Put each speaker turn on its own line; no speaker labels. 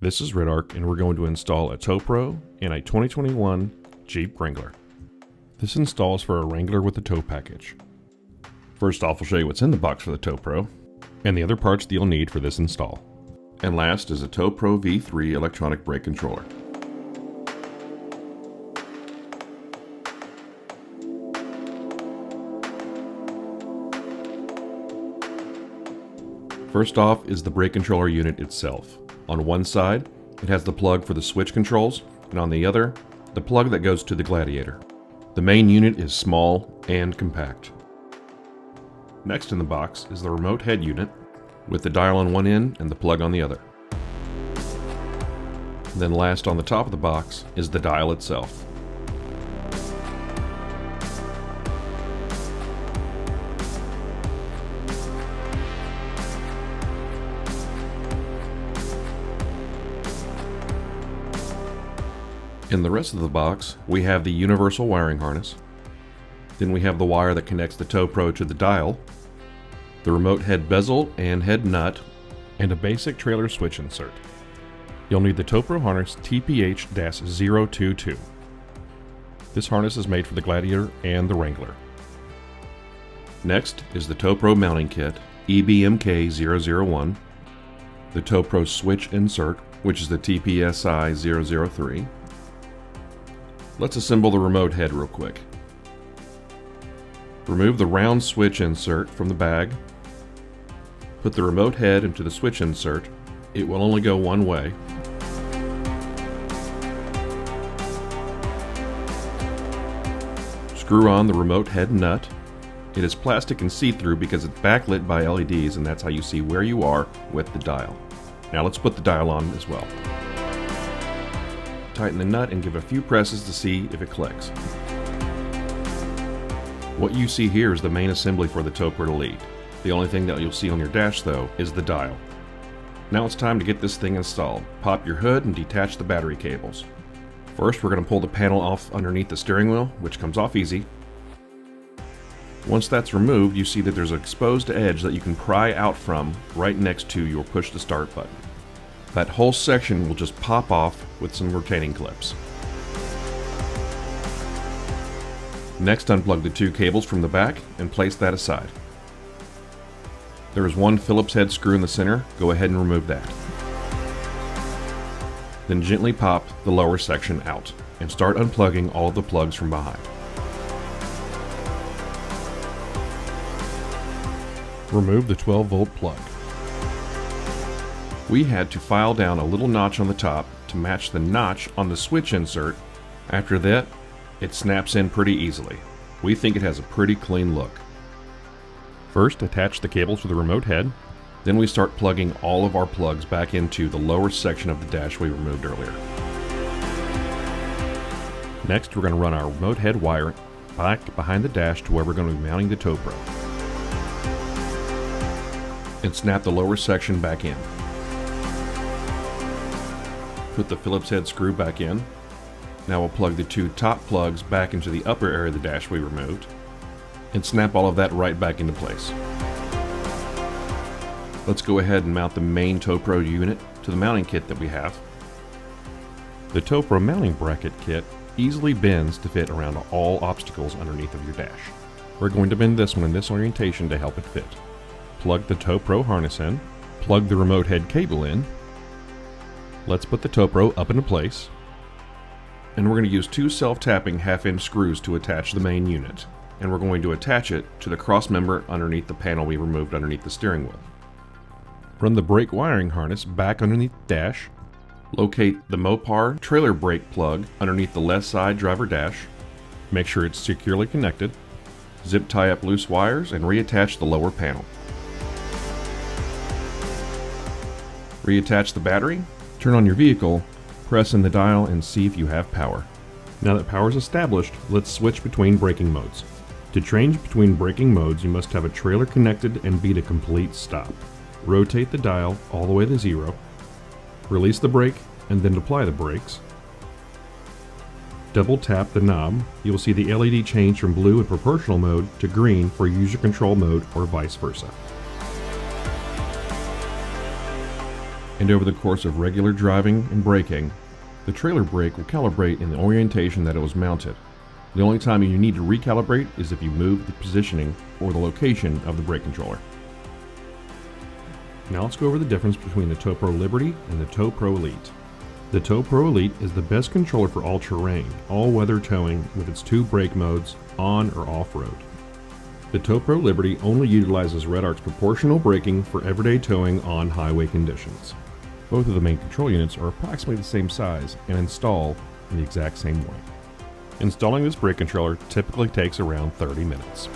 This is REDARC, and we're going to install a tow pro in a 2021 Jeep Wrangler. This installs for a Wrangler with the tow package. First off, I'll show you what's in the box for the tow pro, and the other parts that you'll need for this install. And last is a tow pro V3 electronic brake controller. First off is the brake controller unit itself. On one side, it has the plug for the switch controls, and on the other, the plug that goes to the Gladiator. The main unit is small and compact. Next in the box is the remote head unit, with the dial on one end and the plug on the other. Then last on the top of the box is the dial itself. In the rest of the box, we have the universal wiring harness. Then we have the wire that connects the tow pro to the dial, the remote head bezel and head nut, and a basic trailer switch insert. You'll need the tow pro harness TPH-022. This harness is made for the Gladiator and the Wrangler. Next is the tow pro mounting kit EBMK001, the tow pro switch insert, which is the TPSI003. Let's assemble the remote head real quick. Remove the round switch insert from the bag. Put the remote head into the switch insert. It will only go one way. Screw on the remote head nut. It is plastic and see-through because it's backlit by LEDs, and that's how you see where you are with the dial. Now let's put the dial on as well. Tighten the nut and give it a few presses to see if it clicks. What you see here is the main assembly for the tow pro to lead. The only thing that you'll see on your dash though is the dial. Now it's time to get this thing installed. Pop your hood and detach the battery cables. First we're going to pull the panel off underneath the steering wheel, which comes off easy. Once that's removed, you see that there's an exposed edge that you can pry out from right next to your push to start button. That whole section will just pop off with some retaining clips. Next, unplug the two cables from the back and place that aside. There is one Phillips head screw in the center. Go ahead and remove that. Then gently pop the lower section out and start unplugging all of the plugs from behind. Remove the 12-volt plug. We had to file down a little notch on the top to match the notch on the switch insert. After that, it snaps in pretty easily. We think it has a pretty clean look. First, attach the cables to the remote head. Then we start plugging all of our plugs back into the lower section of the dash we removed earlier. Next, we're going to run our remote head wire back behind the dash to where we're going to be mounting the tow pro. And snap the lower section back in. Put the Phillips head screw back in. Now we'll plug the two top plugs back into the upper area of the dash we removed and snap all of that right back into place. Let's go ahead and mount the main tow pro unit to the mounting kit that we have. The tow pro mounting bracket kit easily bends to fit around all obstacles underneath of your dash. We're going to bend this one in this orientation to help it fit. Plug the tow pro harness in, plug the remote head cable in. Let's put the tow pro up into place, and we're going to use two self-tapping half-inch screws to attach the main unit, and we're going to attach it to the cross member underneath the panel we removed underneath the steering wheel. Run the brake wiring harness back underneath the dash, locate the Mopar trailer brake plug underneath the left side driver dash, make sure it's securely connected, zip tie up loose wires and reattach the lower panel. Reattach the battery. Turn on your vehicle, press in the dial and see if you have power. Now that power is established, let's switch between braking modes. To change between braking modes, you must have a trailer connected and be to complete stop. Rotate the dial all the way to 0. Release the brake and then apply the brakes. Double tap the knob. You will see the LED change from blue in proportional mode to green for user control mode or vice versa. And over the course of regular driving and braking, the trailer brake will calibrate in the orientation that it was mounted. The only time you need to recalibrate is if you move the positioning or the location of the brake controller. Now let's go over the difference between the TowPro Liberty and the TowPro Elite. The TowPro Elite is the best controller for all-terrain, all-weather towing with its 2 brake modes, on or off-road. The TowPro Liberty only utilizes REDARC's proportional braking for everyday towing on highway conditions. Both of the main control units are approximately the same size and install in the exact same way. Installing this brake controller typically takes around 30 minutes.